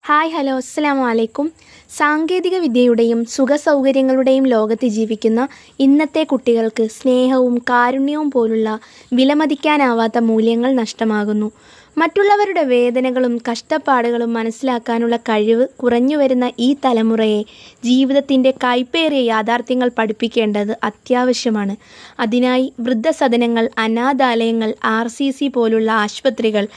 Hi hello അസ്സലാമു അലൈക്കും. സാങ്കേതിക വിദ്യയുടെയും സുഖസൗകര്യങ്ങളുടെയും ലോകത്ത് ജീവിക്കുന്ന ഇന്നത്തെ കുട്ടികൾക്ക് സ്നേഹവും കാരുണ്യവും പോലുള്ള വിലമതിക്കാനാവാത്ത മൂല്യങ്ങൾ നഷ്ടമാകുന്നു. മറ്റുള്ളവരുടെ വേദനകളും കഷ്ടപ്പാടുകളും മനസ്സിലാക്കാനുള്ള കഴിവ് കുറഞ്ഞുവരുന്ന ഈ തലമുറയെ ജീവിതത്തിൻ്റെ കൈപ്പേറിയ യാഥാർത്ഥ്യങ്ങൾ പഠിപ്പിക്കേണ്ടത് അത്യാവശ്യമാണ്. അതിനായി വൃദ്ധസദനങ്ങൾ, അനാഥാലയങ്ങൾ, RCC പോലുള്ള ആശുപത്രികൾ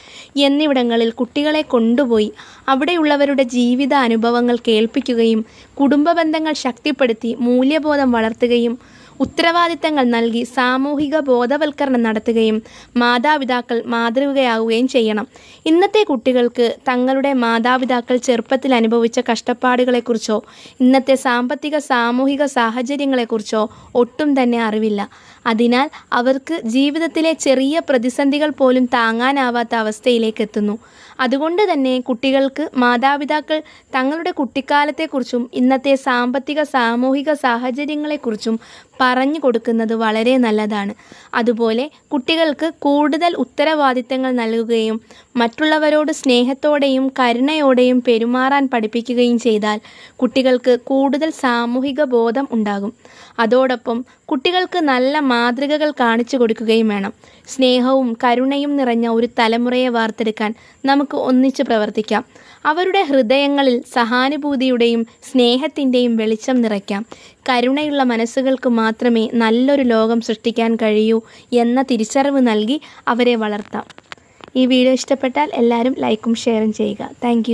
എന്നിവിടങ്ങളിൽ കുട്ടികളെ കൊണ്ടുപോയി അവിടെയുള്ളവരുടെ ജീവിത അനുഭവങ്ങൾ കേൾപ്പിക്കുകയും കുടുംബ ബന്ധങ്ങൾ ശക്തിപ്പെടുത്തി മൂല്യബോധം വളർത്തുകയും ഉത്തരവാദിത്തങ്ങൾ നൽകി സാമൂഹിക ബോധവൽക്കരണം നടത്തുകയും മാതാപിതാക്കൾ മാതൃകയാവുകയും ചെയ്യണം. ഇന്നത്തെ കുട്ടികൾക്ക് തങ്ങളുടെ മാതാപിതാക്കൾ ചെറുപ്പത്തിൽ അനുഭവിച്ച കഷ്ടപ്പാടുകളെക്കുറിച്ചോ ഇന്നത്തെ സാമൂഹിക സാഹചര്യങ്ങളെക്കുറിച്ചോ ഒട്ടും തന്നെ അറിവില്ല. അതിനാൽ അവർക്ക് ജീവിതത്തിലെ ചെറിയ പ്രതിസന്ധികൾ പോലും താങ്ങാനാവാത്ത അവസ്ഥയിലേക്ക് എത്തുന്നു. അതുകൊണ്ട് തന്നെ കുട്ടികൾക്ക് മാതാപിതാക്കൾ തങ്ങളുടെ കുട്ടിക്കാലത്തെക്കുറിച്ചും ഇന്നത്തെ സാമൂഹിക സാഹചര്യങ്ങളെക്കുറിച്ചും പറഞ്ഞു കൊടുക്കുന്നത് വളരെ നല്ലതാണ്. അതുപോലെ കുട്ടികൾക്ക് കൂടുതൽ ഉത്തരവാദിത്തങ്ങൾ നൽകുകയും മറ്റുള്ളവരോട് സ്നേഹത്തോടെയും കരുണയോടെയും പെരുമാറാൻ പഠിപ്പിക്കുകയും ചെയ്താൽ കുട്ടികൾക്ക് കൂടുതൽ സാമൂഹിക ബോധം ഉണ്ടാകും. അതോടൊപ്പം കുട്ടികൾക്ക് നല്ല മാതൃകകൾ കാണിച്ചു കൊടുക്കുകയും വേണം. സ്നേഹവും കരുണയും നിറഞ്ഞ ഒരു തലമുറയെ വാർത്തെടുക്കാൻ നമുക്ക് ഒന്നിച്ച് പ്രവർത്തിക്കാം. അവരുടെ ഹൃദയങ്ങളിൽ സഹാനുഭൂതിയുടെയും സ്നേഹത്തിൻ്റെയും വെളിച്ചം നിറയ്ക്കാം. കരുണയുള്ള മനസ്സുകൾക്ക് മാത്രമേ നല്ലൊരു ലോകം സൃഷ്ടിക്കാൻ കഴിയൂ എന്ന തിരിച്ചറിവ് നൽകി അവരെ വളർത്താം. ഈ വീഡിയോ ഇഷ്ടപ്പെട്ടാൽ എല്ലാവരും ലൈക്കും ഷെയറും ചെയ്യുക. താങ്ക്